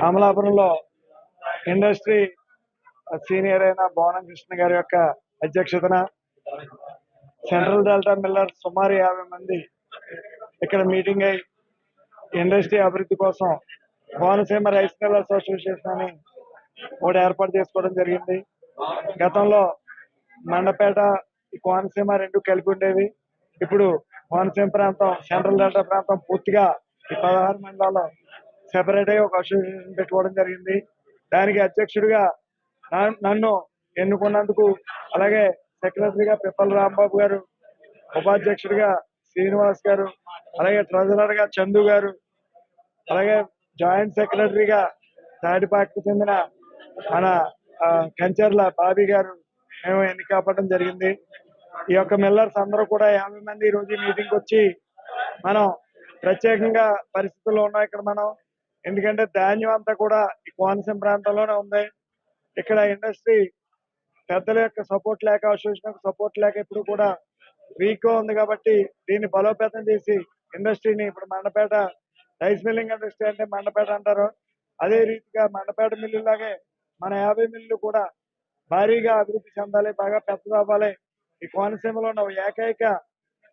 అమలాపురంలో industry senior అయిన భువనం కృష్ణ గారి యొక్క అధ్యక్షతన సెంట్రల్ డెల్టా మిల్లర్స్ సుమారు 50 మంది ఇక్కడ మీటింగ్ అయి ఇండస్ట్రీ అభివృద్ధి కోసం కోనసీమ రైస్ మిల్లర్స్ అసోసియేషన్ అని ఒకటి ఏర్పాటు చేసుకోవడం జరిగింది. గతంలో మండపేట కోనసీమ రెండు కలిపి ఉండేవి. ఇప్పుడు కోనసీమ ప్రాంతం సెంట్రల్ డెల్టా ప్రాంతం పూర్తిగా ఈ 16 మండలాల్లో సెపరేట్ అయ్యి ఒక అసోసియేషన్ పెట్టుకోవడం జరిగింది. దానికి అధ్యక్షుడిగా నన్ను ఎన్నుకున్నందుకు, అలాగే సెక్రటరీగా పిప్పల రాంబాబు గారు, ఉపాధ్యక్షుడిగా శ్రీనివాస్ గారు, అలాగే ట్రెజరర్గా చందు గారు, అలాగే జాయింట్ సెక్రటరీగా తాడిపాటికి చెందిన మన కంచర్ల బాబీ గారు మేము ఎన్నిక అవ్వడం జరిగింది. ఈ యొక్క మిల్లర్స్ అందరూ కూడా 50 మంది ఈ రోజు మీటింగ్కి వచ్చి మనం ప్రత్యేకంగా పరిస్థితుల్లో ఉన్నాం ఇక్కడ మనం. ఎందుకంటే ధాన్యం అంతా కూడా ఈ కోనసీమ ప్రాంతంలోనే ఉంది. ఇక్కడ ఇండస్ట్రీ పెద్దల యొక్క సపోర్ట్ లేక, అసోసియేషన్ యొక్క సపోర్ట్ లేక ఇప్పుడు కూడా వీక్ గా ఉంది. కాబట్టి దీన్ని బలోపేతం చేసి ఇండస్ట్రీని, ఇప్పుడు మండపేట రైస్ మిల్లింగ్ ఇండస్ట్రీ అంటే మండపేట అంటారు, అదే రీతిగా మండపేట మిల్లు లాగే మన 50 మిల్లు కూడా భారీగా అభివృద్ధి చెందాలి, బాగా పెద్దది అవ్వాలి. ఈ కోనసీమలో ఉన్న ఏకైక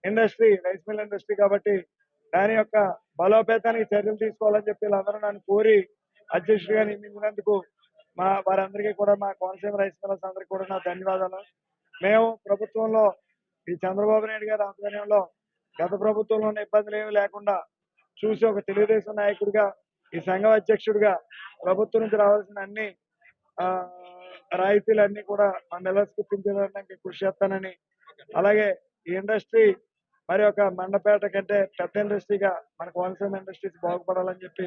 ఇండస్ట్రీ రైస్ మిల్ ఇండస్ట్రీ కాబట్టి దాని యొక్క బలోపేతానికి చర్యలు తీసుకోవాలని చెప్పి వీళ్ళందరూ నన్ను కోరి అధ్యక్షుడిగా నియమించినందుకు వారందరికీ కూడా, మా కోనసీమ రైస్ మిల్లర్స్ అందరికీ కూడా నా ధన్యవాదాలు. మేము ప్రభుత్వంలో ఈ చంద్రబాబు నాయుడు గారి ఆధ్వర్యంలో గత ప్రభుత్వంలో ఉన్న ఇబ్బందులు ఏమీ లేకుండా చూసి ఒక తెలుగుదేశం నాయకుడిగా, ఈ సంఘం అధ్యక్షుడిగా ప్రభుత్వం నుంచి రావాల్సిన అన్ని రాయితీలన్నీ కూడా మా మిల్లర్స్ ఇప్పించడానికి కృషి చేస్తానని, అలాగే ఈ ఇండస్ట్రీ మరి ఒక మండపేట కంటే పెద్ద ఇండస్ట్రీగా మన కోనసీమ ఇండస్ట్రీస్ బాగుపడాలని చెప్పి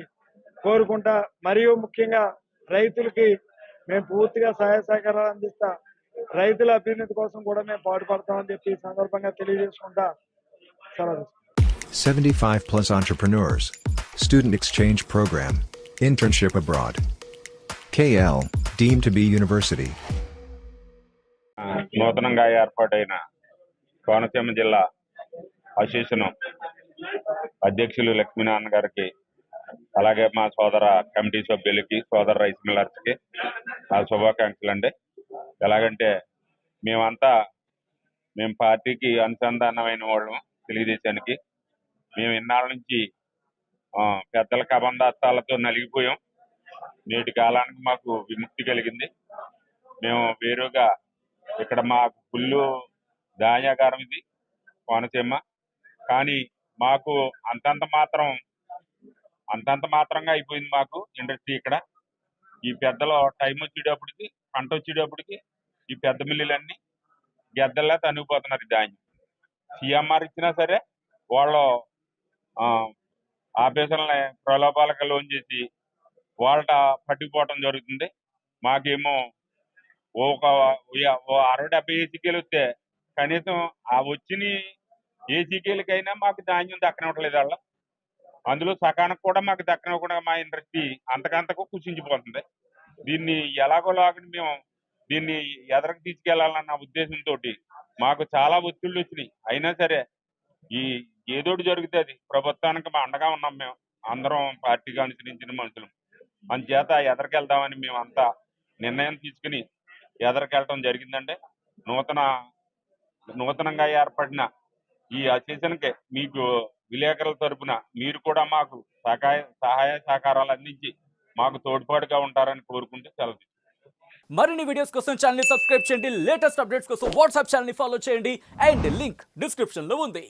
కోరుకుంటా. మరియు ముఖ్యంగా రైతులకి మేము పూర్తిగా సహాయ సహకారాలు అందిస్తా, రైతుల అభ్యున్నతి కోసం కూడా మేము పాటుపడతామని చెప్పి ఈ సందర్భంగా తెలియజేసుకుంటా సెలవు. 75 plus entrepreneurs, student exchange program, internship abroad. KL, deemed to be university. నూతనంగా ఏర్పాటైన కోనసీమ జిల్లా అసోసియేషన్ అధ్యక్షులు లక్ష్మీనారాయణ గారికి, అలాగే మా సోదర కమిటీ సభ్యులకి, సోదర రైస్ మిల్లర్స్కి నా శుభాకాంక్షలు అండి. ఎలాగంటే మేము పార్టీకి అనుసంధానమైన వాళ్ళం, తెలుగుదేశానికి. మేము ఇన్నాళ్ళ నుంచి పెద్దల కబంధాస్తాలతో నలిగిపోయాం. నేటి కాలానికి మాకు విముక్తి కలిగింది. మేము వేరుగా ఇక్కడ మాకు ఫుల్లు ధాన్యాగారం ఇది కోనసీమ, కానీ మాకు అంతంత మాత్రంగా అయిపోయింది మాకు ఇండస్ట్రీ ఇక్కడ. ఈ పెద్దలో టైం వచ్చేటప్పటికి, పంట వచ్చేటప్పటికి ఈ పెద్ద మిల్లులన్నీ గెద్దల్లా తనిగిపోతున్నారు. ఈ ధాన్యం సిఎంఆర్ ఇచ్చినా సరే వాళ్ళు ఆఫీసర్లని ప్రలోభాలకు లోన్ చేసి వాళ్ళ పట్టుకుపోవటం జరుగుతుంది. మాకేమో ఒక 60-70 ఏసీకేలు వస్తే కనీసం ఆ వచ్చిన ఏసీకేలకైనా మాకు ధాన్యం దక్కనివ్వట్లేదు వాళ్ళ. అందులో సకానికి కూడా మాకు దక్కనివ్వకుండా మా ఇండస్ట్రీ అంతకంతకు కుషించిపోతుంది. దీన్ని ఎలాగోలాగని మేము దీన్ని ఎదరకు తీసుకెళ్లాలన్న ఉద్దేశంతో మాకు చాలా ఒత్తిళ్ళు వచ్చినాయి. అయినా సరే ఈ ఏదోటి జరుగుతుంది, ప్రభుత్వానికి మా అండగా ఉన్నాం. మేము అందరం పార్టీగా అనుసరించిన మనుషులు, అందుచేత ఎదరికెళ్దామని మేము అంతా నిర్ణయం తీసుకుని ఎదరికెళ్ళటం జరిగిందండి. నూతనంగా ఏర్పడిన ఈ అసోసియేషన్కి మీకు విలేకరుల తరపున మీరు కూడా మాకు సహాయ సహకారాలు అందించి మాకు తోడ్పాటుగా ఉంటారని కోరుకుంటూ సెలవు. మరిన్ని వీడియోస్ కోసం ఛానల్ ని సబ్స్క్రైబ్ చేయండి, లేటెస్ట్ అప్డేట్స్ కోసం వాట్సాప్ ఛానల్ ని ఫాలో చేయండి, అండ్ లింక్ డిస్క్రిప్షన్ లో ఉంది.